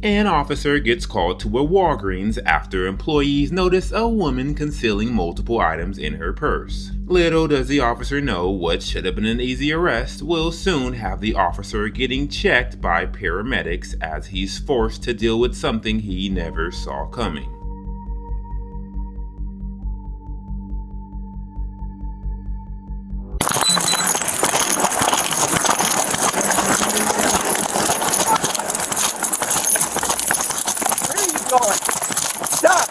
An officer gets called to a Walgreens after employees notice a woman concealing multiple items in her purse. Little does the officer know what should have been an easy arrest will soon have the officer getting checked by paramedics as he's forced to deal with something he never saw coming. Stop!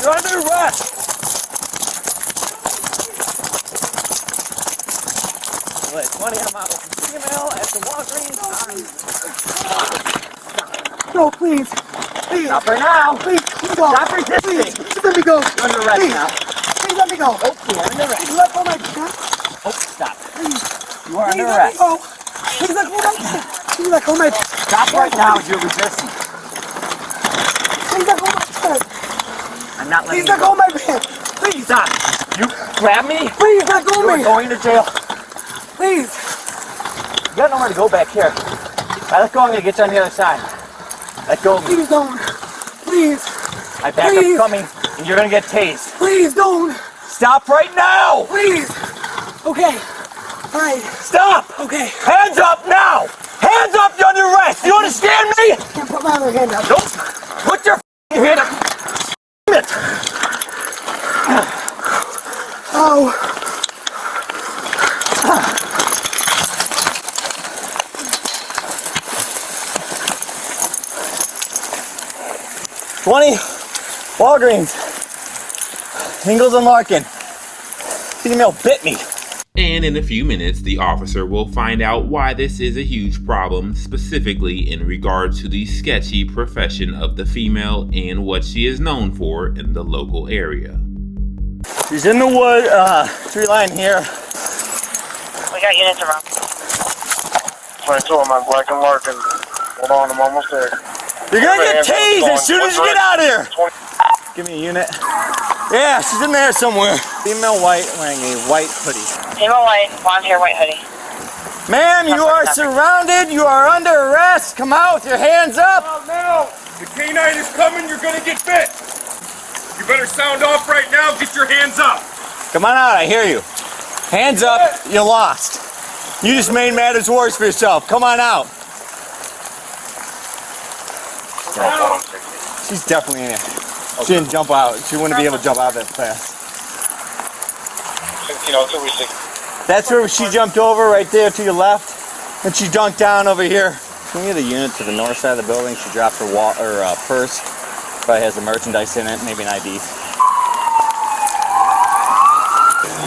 You're under arrest! Wait, 20, I'm out with a female at the Walgreens. No, please. Please. Stop her now! Please, go. Stop resisting! Please, let me go. You're under arrest Please. now. Please let me go. Oh, you're under arrest. Please let go of my Oh, stop. Please. You are Please under let arrest. me go. Please let go of my Please let go of my Stop right now, you're resisting. Please let go of my pants. I'm not letting Please let go of my pants. Please. Stop! You grab me? Please let go of You're me. going to jail. Please. You got nowhere to go back here. If I let go, I'm going to get you on the other side. Let go of me. Please don't. Please. My backup's coming, and you're going to get tased. Please don't. Stop right now! Please. Okay. All right. Stop! Okay. Hands up now! Hands up, you're under arrest! You understand me? I can't put my other hand up. Nope. Put your hand up. It. Oh. 20, Walgreens, Ingalls and Larkin. Female bit me. And in a few minutes, the officer will find out why this is a huge problem, specifically in regards to the sketchy profession of the female and what she is known for in the local area. She's in the wood, tree line here. We got units around. 22 on my black and Larkin. Hold on, I'm almost there. You're gonna get tased as soon as you get out of here. Give me a unit. Yeah, she's in there somewhere. Female white wearing a white hoodie. Female white, blonde hair, white hoodie. Ma'am, you are surrounded. You are under arrest. Come out with your hands up. Come out now. The canine is coming. You're gonna get bit. You better sound off right now. Get your hands up. Come on out. I hear you. Hands up. You lost. You just made matters worse for yourself. Come on out. She's definitely in it. She didn't jump out. She wouldn't be able to jump out that fast. 1602, That's where she jumped over, right there to your left. And she dunked down over here. Can we get a unit to the north side of the building? She dropped her purse. Probably has the merchandise in it, maybe an ID.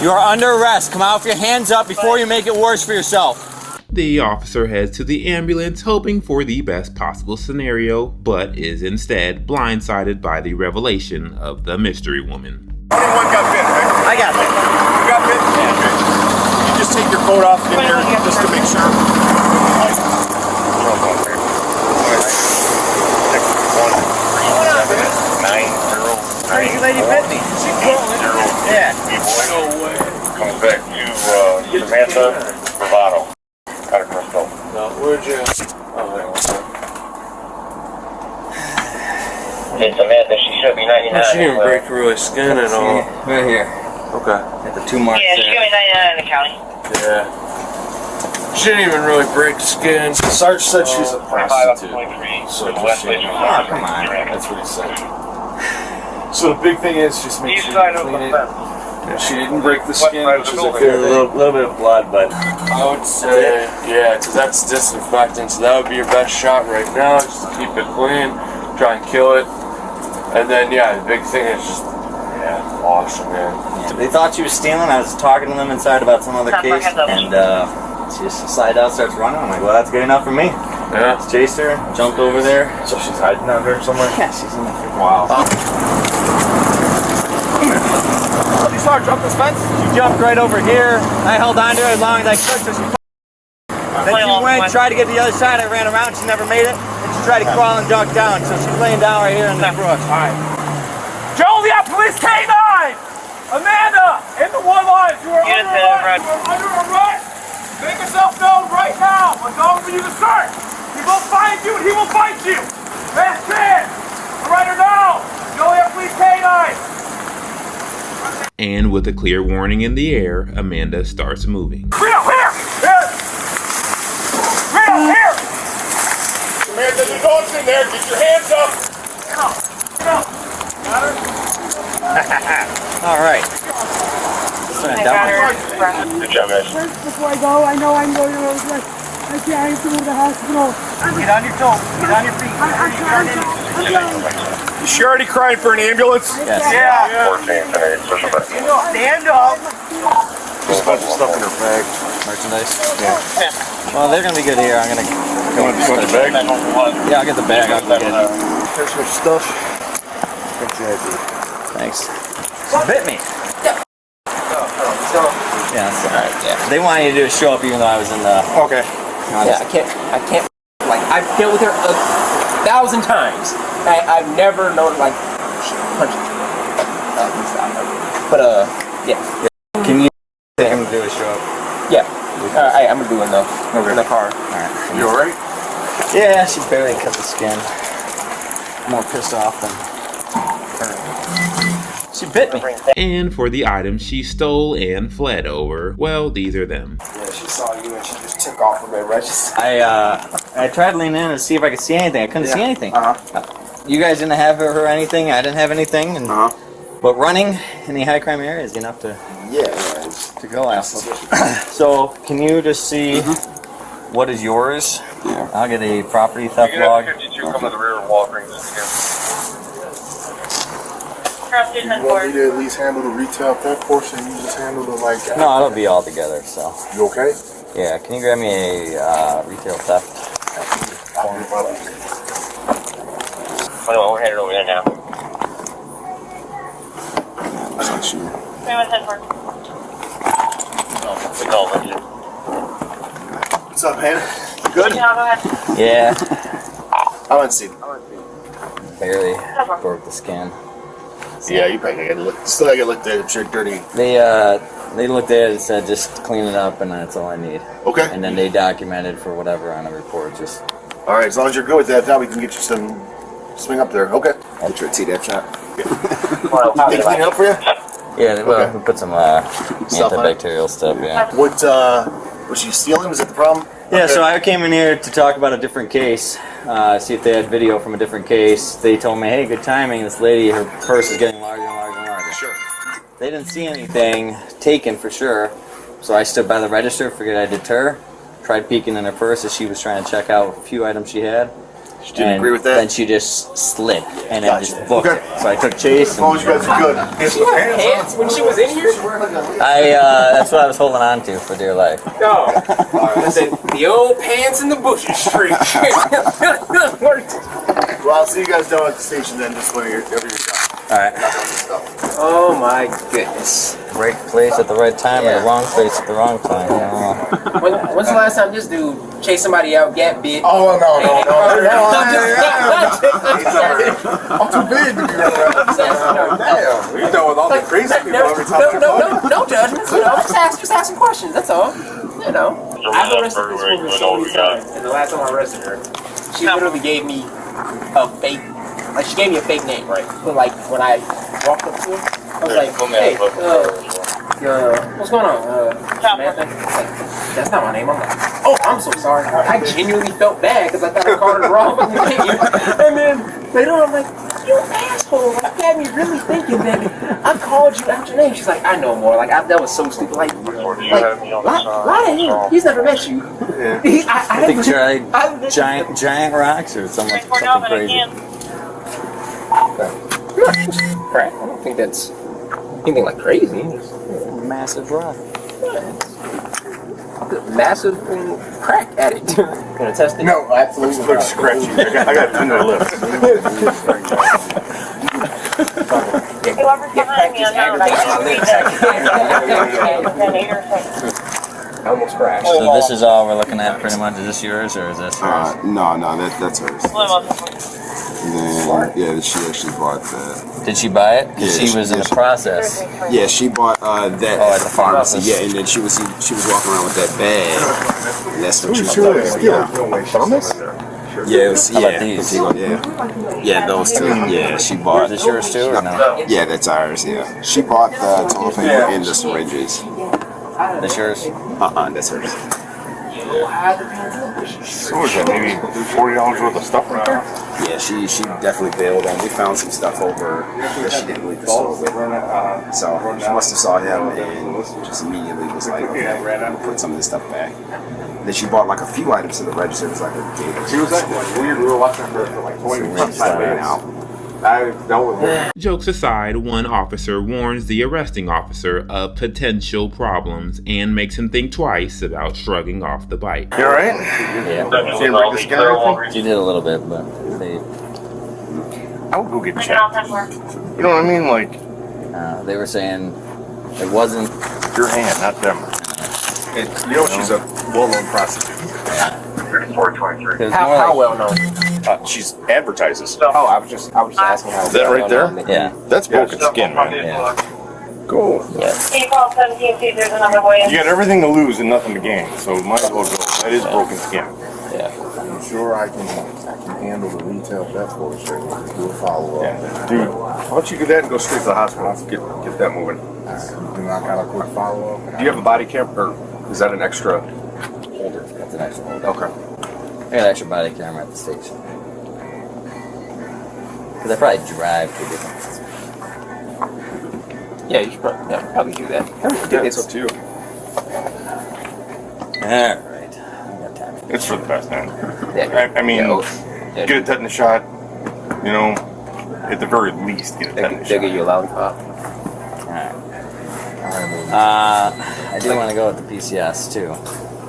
You are under arrest. Come out with your hands up before you make it worse for yourself. The officer heads to the ambulance hoping for the best possible scenario, but is instead blindsided by the revelation of the mystery woman. Anyone got bit, right? I got it. You got bit? Yeah. Okay. You just take your coat off in there just to make sure. Crazy lady bit me. She crawling. Yeah. No way. Comes back to Samantha Bravado. Out of Crystal. No, where'd you? It's Samantha. She should be 99. She didn't break through her skin at all. Right here. Okay. At the 2 marks Yeah, she there. got me 99 in the county. Yeah. She didn't even really break skin. Sarge said she's a 25 up to prostitute. 23. So The just West saying. Place. Oh, come on. That's what he said. So the big thing is just make sure you clean it. And she didn't break the skin, which is a good A thing. little bit of blood, but I would say, yeah, because that's disinfectant, so that would be your best shot right now, just to keep it clean, try and kill it. And then, yeah, the big thing is just, wash it, man. they thought she was stealing. I was talking to them inside about some other case, and she just slides out, starts running. I'm like, well, that's good enough for me. Yeah. Just chased her, jumped over there. So she's hiding out there somewhere? Yeah, she's in there. Wow. You saw her jump this fence? She jumped right over here. I held on to her as long as I could, so she. Then she went, tried to get to the other side. I ran around. She never made it. And she tried to crawl and dunk down. So she's laying down right here in the brush. All right. Joliet Police K9! Amanda! In the one line! You are under arrest! You are under arrest! Make yourself known right now! We're going for you to search! He will find you and he will fight you! Make And with a clear warning in the air, Amanda starts moving. Here! Samantha, the dog's in there. Get your hands up. All right. Good job, guys. First, before I go, I know I'm going to go to I have to go to the hospital. Get on your toes. Get on your feet. I'm trying. Is she already crying for an ambulance? Yes. Yeah. 14 today, push it back. Stand up. Just a bunch of stuff in her bag. Merchandise? Yeah. Well, they're going to be good here. I'm going to You want the bag? Yeah, I'll get the bag. I'll get it. Here's your stuff. Thanks. She bit me. Yeah, that's all right. Yeah. They wanted you to show up even though I was in the... Okay. Yeah, I can't, like, I've dealt with her 1,000 times. I've never known, like, she punched me. But, yeah. Can you get him to do a show up? Yeah. I'm gonna do it, though. In the car. Alright. You alright? Yeah, she barely cut the skin. More pissed off than her. She bit me. And for the items she stole and fled over, well, these are them. Yeah, she saw you and she just took off from it, right? I tried leaning in to see if I could see anything. I couldn't see anything. You guys didn't have her or anything. I didn't have anything. And, but running in the high crime area is enough to to go after. So can you just see what is yours? Yeah. I'll get a property theft log. 52 come to the rear of Walgreens. You want me to at least handle the retail theft portion? You just handle the like. No, it'll be all together. So. You okay? Yeah. Can you grab me a retail theft? We're headed over there now. That's not you. What's up, man? You good? Yeah. I want to see. Barely broke the skin. Yeah, you probably gotta look. Still gotta get looked at. I'm sure dirty. They looked at it and said just clean it up and that's all I need. Okay. And then they documented for whatever on a report. Just. All right. As long as you're good with that, now we can get you some. Swing up there. Okay. I'll get you a Tdap shot. They clean it up for you? Yeah, well, we put some antibacterial stuff. Yeah. What was she stealing? Was that the problem? Yeah. Okay. So I came in here to talk about a different case. See if they had video from a different case. They told me, hey, good timing. This lady, her purse is getting larger and larger and larger. Sure. They didn't see anything taken for sure. So I stood by the register, figured I'd deter. Tried peeking in her purse as she was trying to check out a few items she had. She didn't agree with that? Then she just slid and then just booked Okay. it. So I took chase. As long as you guys are good. Did she wear pants when she was in here? That's what I was holding on to for dear life. No. Listen, the old pants in the bushes street. Well, I'll see you guys down at the station then, just whenever you're done. Alright. Oh my goodness. Right place at the right time or the wrong place at the wrong time. When's the last time this dude chased somebody out, got bit? Oh, no. I'm too big to be around. Damn, you know with all the crazy people every time. No judgments. You know, just asking questions. That's all. You know, I've arrested this woman so many times, and the last time I arrested her, she literally gave me a fake. Like she gave me a fake name, right? But like when I walked up to her, I was like, "Hey, what's going on, Samantha?" Like, that's not my name. I'm like, "Oh, I'm so sorry." I genuinely felt bad because I thought I called her the wrong name. And then later on, I'm like, "You asshole!" Like, you had me really thinking that I called you out your name. She's like, "I know more." Like that was so stupid. Like lie to him. He's never met you. Yeah. I think you tried giant rocks or something crazy. Crap. I don't think that's anything like crazy. Massive rock. Massive crack addict. Gonna test it? No, absolutely. Looks scratchy. I got tender lips. Whoever's behind me, I almost crashed. So this is all we're looking at pretty much. Is this yours or is this yours? No, that's hers. And then, yeah, she actually bought that. Did she buy it? Because Yeah, she was in the process. Yeah, she bought that at the pharmacy. Yeah, and then she was walking around with that bag. And that's what she was Thomas? Yeah, it was, How about these? Yeah, those two. Yeah, she bought. Is this yours too or no? Yeah, that's ours. Yeah, she bought the toilet paper and the syringes. This yours? That's hers. So was that maybe $40 worth of stuff right there? Yeah, she definitely bailed on. We found some stuff over that she didn't leave the store with. So she must have saw him and just immediately was like, okay, we'll put some of this stuff back. Then she bought like a few items to the register. It was like a data. She was acting weird. We were watching her for like 20 minutes. I dealt with her. Jokes aside, one officer warns the arresting officer of potential problems and makes him think twice about shrugging off the bite. You alright? Yeah. She didn't break the skin or anything? She did a little bit, but they I would go get checked. You know what I mean? Like, they were saying it wasn't. your hand, not them. And, you know, she's a well-known prostitute. 3423. How well known? She's advertises. Oh, I was just asking how. Is that right there? Yeah. That's broken skin, man. Yeah. Cool. Can you call 17 see if there's another way in? You got everything to lose and nothing to gain, so might as well go. That is broken skin. Yeah. I'm sure I can handle the retail theft for you. Do a follow up. Yeah. Dude, why don't you do that and go straight to the hospital? Get that moving. Do I got a quick follow up? Do you have a body cam, or is that an extra holder? That's an extra holder. Okay. I got an extra body camera at the station. Because I probably drive to different places. Yeah, you should probably do that. Yeah, it's up to you. Alright. I got time. It's for the best, man. Yeah. I mean, Yeah. get a tetanus shot, you know, at the very least, get a tetanus They'll shot. give you a lollipop. Alright. I do want to go with the PCS too.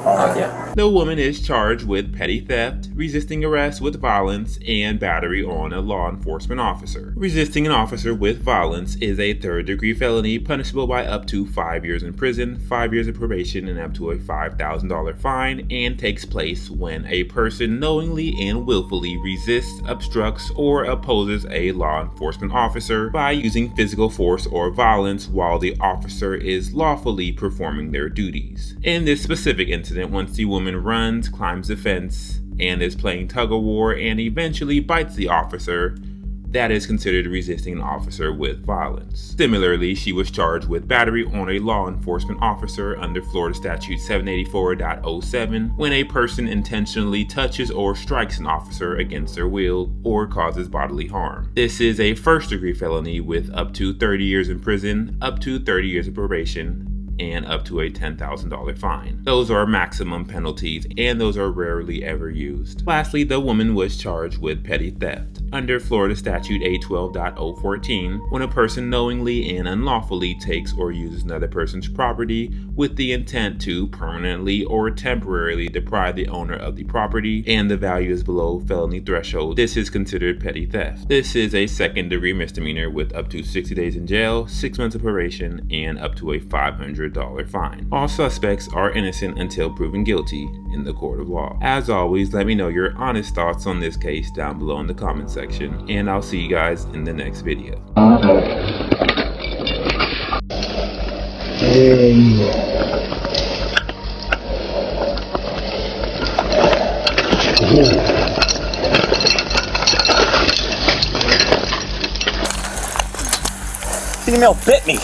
Yeah. The woman is charged with petty theft, resisting arrest with violence, and battery on a law enforcement officer. Resisting an officer with violence is a third-degree felony punishable by up to 5 years in prison, 5 years of probation, and up to a $5,000 fine, and takes place when a person knowingly and willfully resists, obstructs, or opposes a law enforcement officer by using physical force or violence while the officer is lawfully performing their duties. In this specific incident, once the woman runs, climbs the fence, and is playing tug-of-war and eventually bites the officer, that is considered resisting an officer with violence. Similarly, she was charged with battery on a law enforcement officer under Florida Statute 784.07 when a person intentionally touches or strikes an officer against their will or causes bodily harm. This is a first-degree felony with up to 30 years in prison, up to 30 years of probation, and up to a $10,000 fine. Those are maximum penalties, and those are rarely ever used. Lastly, the woman was charged with petty theft. Under Florida Statute 812.014, when a person knowingly and unlawfully takes or uses another person's property with the intent to permanently or temporarily deprive the owner of the property, and the value is below felony threshold, this is considered petty theft. This is a second-degree misdemeanor with up to 60 days in jail, 6 months of probation, and up to a $500 fine. All suspects are innocent until proven guilty in the court of law. As always, let me know your honest thoughts on this case down below in the comment section, and I'll see you guys in the next video. Female bit me.